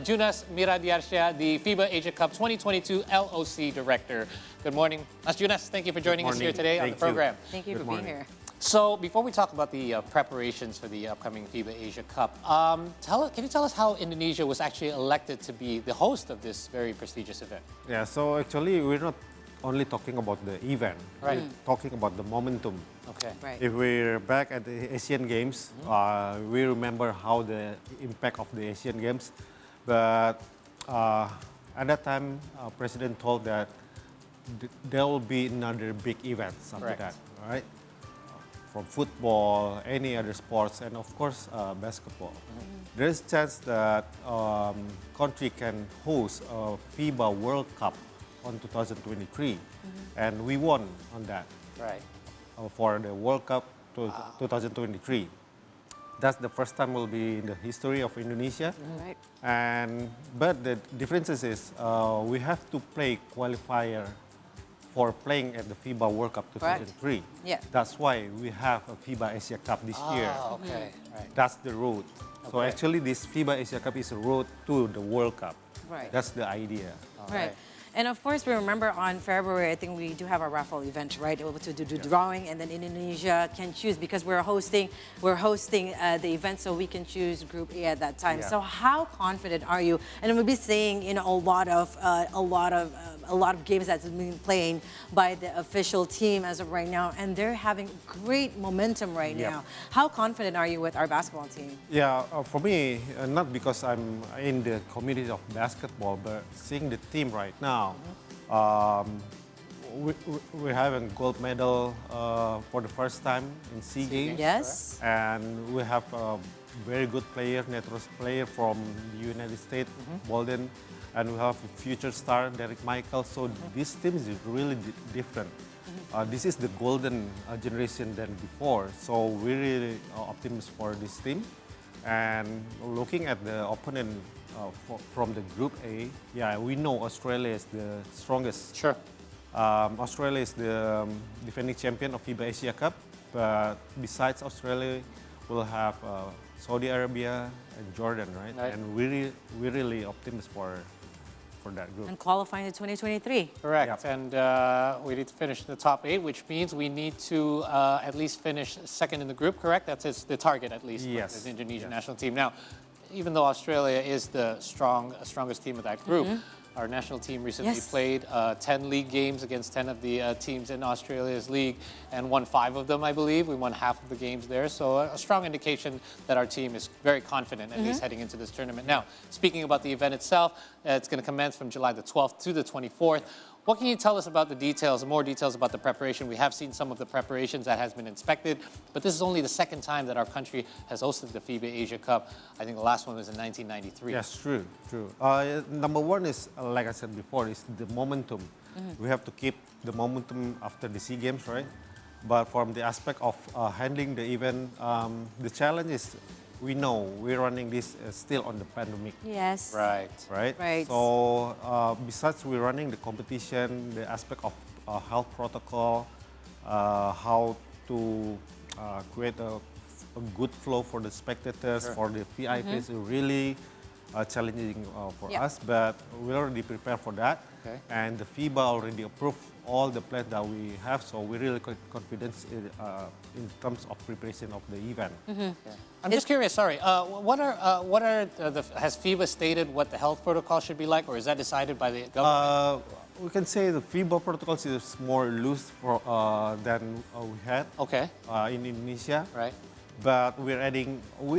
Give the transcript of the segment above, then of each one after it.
Junas Miradiarsyah, the FIBA Asia Cup 2022 LOC Director. Good morning. Junas, thank you for joining us here today on the program. Thank you for being here. So before we talk about the preparations for the upcoming FIBA Asia Cup, can you tell us how Indonesia was actually elected to be the host of this very prestigious event? Yeah, so actually we're not only talking about the event, right? We're talking about the momentum. Okay. Right. If we're back at the Asian Games, we remember how the impact of the Asian Games, but at that time, President told that there will be another big events after Correct. that, right? From football, any other sports, and of course basketball. There is a chance that country can host a FIBA World Cup on 2023, and we won on that. Right. For the World Cup 2023. That's the first time will be in the history of Indonesia. Right. But the differences is we have to play qualifier for playing at the FIBA World Cup 2003. Yeah. That's why we have a FIBA Asia Cup this year. Okay. Right. That's the road. So Okay. actually this FIBA Asia Cup is a road to the World Cup. Right. That's the idea. Right. And of course, we remember on February, I think we do have a raffle event, right? Able to do drawing, and then Indonesia can choose because we're hosting the event, so we can choose Group A at that time. Yeah. So how confident are you? And we'll be seeing, a lot of games that's been playing by the official team as of right now, and they're having great momentum right now. How confident are you with our basketball team? Yeah, for me, not because I'm in the community of basketball, but seeing the team right now, we're having gold medal for the first time in SEA Games. Yes. And we have a very good player, Netros player from the United States, Bolden, and we have a future star, Derek Michael. So this team is really different. This is the golden generation than before. So we're really optimistic for this team. And looking at the opponent from the Group A, yeah, we know Australia is the strongest. Sure. Australia is the defending champion of FIBA Asia Cup. But besides Australia, we'll have Saudi Arabia and Jordan, right? And we're really optimistic for that group. And qualifying to 2023. Correct. And we need to finish the top 8, which means we need to at least finish second in the group, correct? That's the target, at least, for the Indonesian national team. Now, even though Australia is the strongest team of that group, our national team recently played 10 league games against 10 of the teams in Australia's league and won 5 of them, I believe. We won half of the games there. So a strong indication that our team is very confident, at least heading into this tournament. Now, speaking about the event itself, it's going to commence from July the 12th to the 24th. What can you tell us about the details, more details about the preparation? We have seen some of the preparations that has been inspected, but this is only the second time that our country has hosted the FIBA Asia Cup. I think the last one was in 1993. Yes, true. Number one is, like I said before, is the momentum. We have to keep the momentum after the SEA Games, right? But from the aspect of handling the event, the challenge is, we know we're running this still on the pandemic. Yes. Right. So besides we're running the competition, the aspect of health protocol, how to create a good flow for the spectators, for the VIPs, is really challenging for us. But we're already prepared for that. And the FIBA already approved all the plans that we have, so we're really confident in terms of preparation of the event. I'm just curious, sorry, has FIBA stated what the health protocol should be like, or is that decided by the government? We can say the FIBA protocols is more loose than we had in Indonesia. Right. But we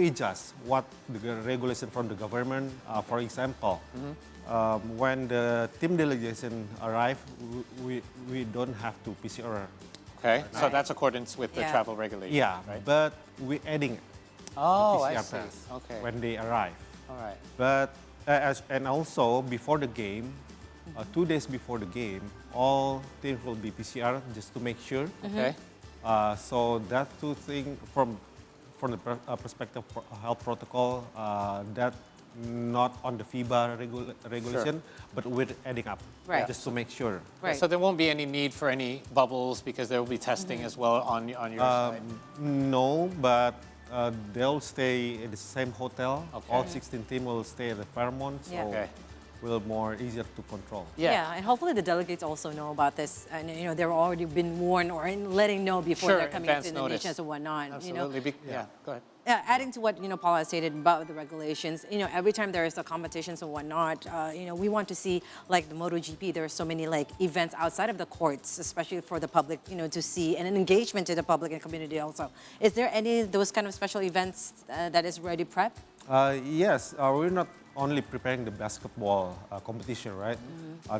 adjust what the regulation from the government. For example, when the team delegation arrive, we don't have to PCR. Okay, so that's accordance with the travel regulations. Yeah, right? but we're adding I PCR see. test When they arrive. All right. But and also before the game, 2 days before the game, all teams will be PCR just to make sure. Okay. So that two things from the perspective of health protocol, that not on the FIBA regulation, but we're adding up just to make sure. So there won't be any need for any bubbles because there will be testing as well on your side. No, but they'll stay in the same hotel. Okay. All 16 teams will stay at the Fairmont, so Yeah. Okay. will more easier to control. Yeah, and hopefully the delegates also know about this, and they've already been warned or letting know before Sure, they're coming advance into the notice. nations and whatnot. Absolutely. Yeah, go ahead. Yeah, adding to what Paul has stated about the regulations, every time there is a competitions and whatnot, we want to see like the MotoGP. There are so many like events outside of the courts, especially for the public, to see, and an engagement to the public and community also. Is there any of those kind of special events that is ready prep? Yes, we're not only preparing the basketball competition, right?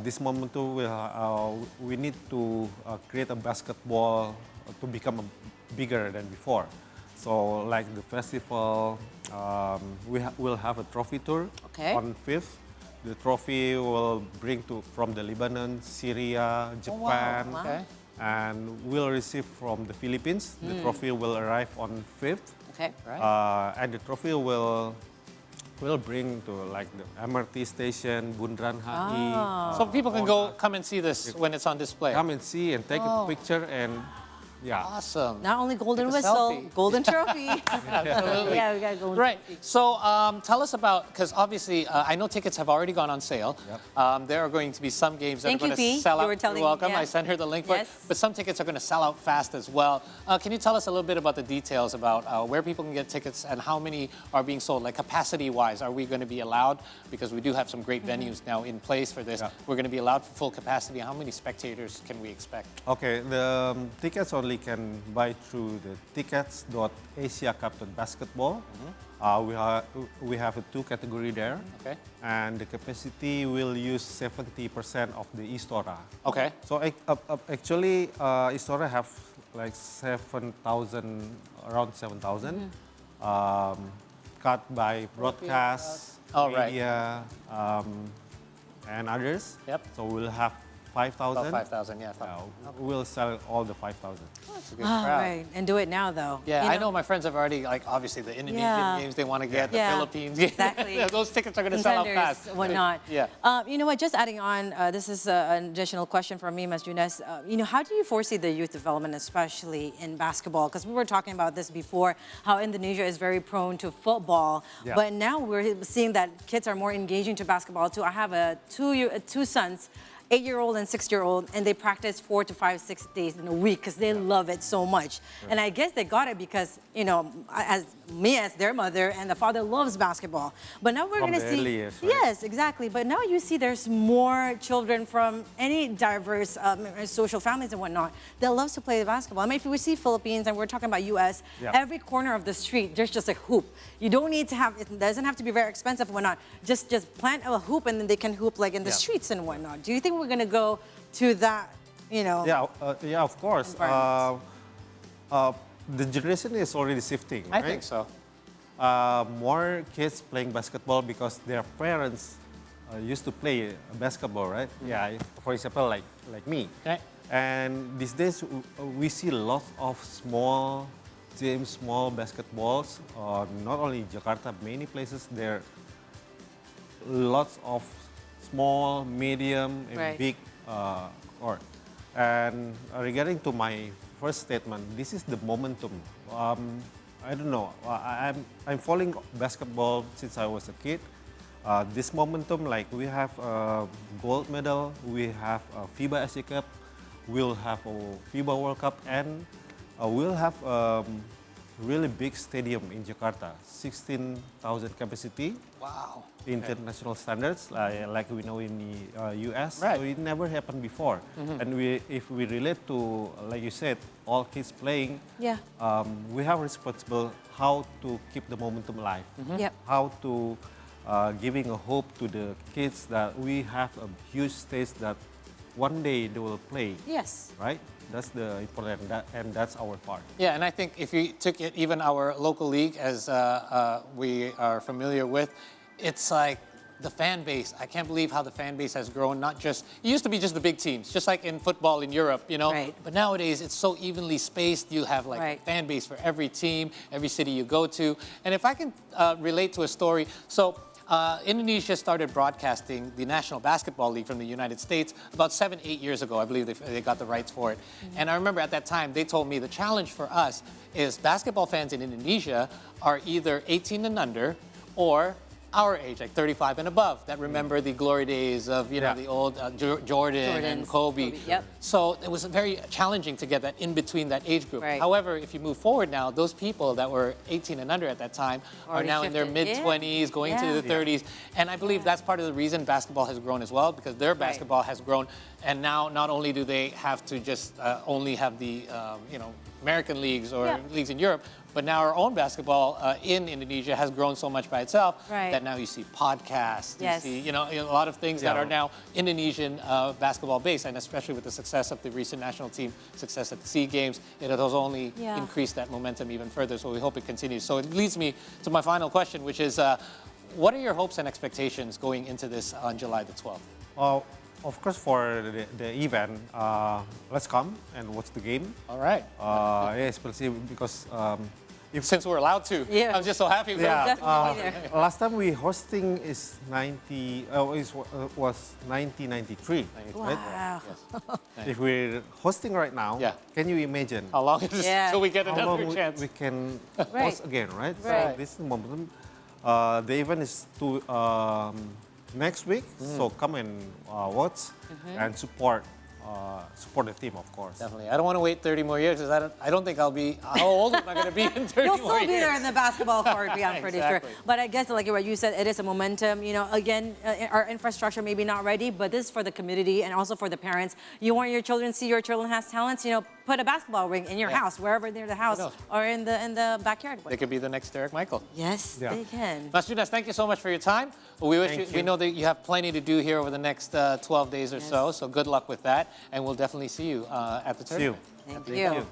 This moment too, we need to create a basketball to become bigger than before. So like the festival, we'll have a trophy tour on 5th. The trophy will bring from the Lebanon, Syria, Japan, Wow. and we'll receive from the Philippines. The trophy will arrive on 5th. Okay. Right. And the trophy will bring to like the MRT station, Bundaran HI. So people can come and see this when it's on display. Come and see and take a picture and yeah. Awesome. Not only golden Take a whistle, selfie. golden trophy. Absolutely. Yeah, we got golden Right. trophy. So tell us about, because obviously I know tickets have already gone on sale. Yep. There are going to be some games that Thank are going you, to P. sell You out. were telling You're me, welcome. yeah. I sent her the link for it. Yes. But some tickets are going to sell out fast as well. Can you tell us a little bit about the details about where people can get tickets and how many are being sold? Like capacity-wise, are we going to be allowed? Because we do have some great venues now in place for this. Yeah. We're going to be allowed for full capacity. How many spectators can we expect? Okay, the tickets only can buy through the tickets.asiacaptain.basketball. We have a 2 category there. Okay. And the capacity will use 70% of the Istora. Okay. So actually, Istora have like 7,000, around 7,000, cut by broadcast, Oh, right. media, and others. Yep. So we'll have 5,000. About 5,000, yeah. We'll sell all the 5,000. That's a good Ah, crowd. right, and do it now though. Yeah, I know my friends have already, like, obviously the Indonesian Yeah. games they want to get, the Yeah, Philippines games. exactly. Those tickets are going to sell out Contenders, fast. whatnot. Yeah. You know what? Just adding on, this is an additional question from me, Ms. Junas. How do you foresee the youth development, especially in basketball? Because we were talking about this before, how Indonesia is very prone to football, Yeah. but now we're seeing that kids are more engaging to basketball too. I have two sons. 8-year-old and 6-year-old, and they practice 4 to 5, 6 days in a week because they love it so much. And I guess they got it because, as their mother, and the father loves basketball. But now we're From going to the see. early years, right? Yes, exactly. But now you see there's more children from any diverse social families and whatnot that loves to play basketball. I mean, if we see Philippines and we're talking about U.S., Yeah. every corner of the street, there's just a hoop. You don't need to have, it doesn't have to be very expensive and whatnot. Just plant a hoop and then they can hoop like in the Yeah. streets and whatnot. Do you think we're going to go to that, Yeah, of course. Environment. The generation is already shifting, I right? think so. More kids playing basketball because their parents used to play basketball, right? Yeah, for example, like me. Okay. And these days, we see lots of small gyms, small basketballs. Not only in Jakarta, many places there. Lots of small, medium, and Right. big court. And regarding to my first statement, this is the momentum. I don't know. I'm following basketball since I was a kid. This momentum, like we have a gold medal, we have a FIBA Asia Cup, we'll have a FIBA World Cup, and we'll have a really big stadium in Jakarta, 16,000 capacity. Wow. International standards, like we know in the US. Right. So it never happened before. And if we relate to, like you said, all kids playing, Yeah. we have responsible how to keep the momentum alive, Yep. how to giving a hope to the kids that we have a huge stage that one day they will play, Yes. right? That's the important, and that's our part. Yeah, and I think if you took it, even our local league, as we are familiar with, it's like the fan base. I can't believe how the fan base has grown. Not just, it used to be just the big teams, just like in football in Europe, Right. But nowadays it's so evenly spaced. You have like Right. a fan base for every team, every city you go to. And if I can relate to a story, so Indonesia started broadcasting the National Basketball League from the United States about 7, 8 years ago. I believe they got the rights for it. And I remember at that time, they told me the challenge for us is basketball fans in Indonesia are either 18 and under or our age, like 35 and above, that remember the glory days of, you know, the old Jordan and Kobe. Yep. So it was very challenging to get that in between that age group. Right. However, if you move forward now, those people that were 18 and under at that time are Already now in their shifted. mid-20s, going to the 30s. And I believe that's part of the reason basketball has grown as well, because their basketball has grown. And now not only do they have to just only have the, you know, American leagues or leagues in Europe, but now our own basketball in Indonesia has grown so much by itself that now you see podcasts, you see, you know, a lot of things that are now Indonesian basketball based, and especially with the success of the recent national team success at the SEA Games, it has only increased that momentum even further. So we hope it continues. So it leads me to my final question, which is, what are your hopes and expectations going into this on July the 12th? Of course, for the event, let's come and watch the game. All right. Especially because since we're allowed to, I'm just so happy. Last time we hosting is was 1993. Wow. Right? If we're hosting right now, can you imagine how long is this till we get another chance? We can host again, right? Right. So this is the moment. The event is next week, so come and watch and support the team, of course. Definitely. I don't want to wait 30 more years because I don't think I'll be. How old am I going to be in 30 more years? You'll still be there in the basketball court, I'm pretty sure. But I guess, like what you said, it is a momentum. You know, again, our infrastructure maybe not ready, but this is for the community and also for the parents. You want your children to see your children has talents. You know, put a basketball ring in your house, wherever near the house, or in the backyard. They could be the next Derek Michael. Yes, they can. Mas Junas, thank you so much for your time. We know that you have plenty to do here over the next 12 days or so. So good luck with that, and we'll definitely see you at the tournament. Thank you.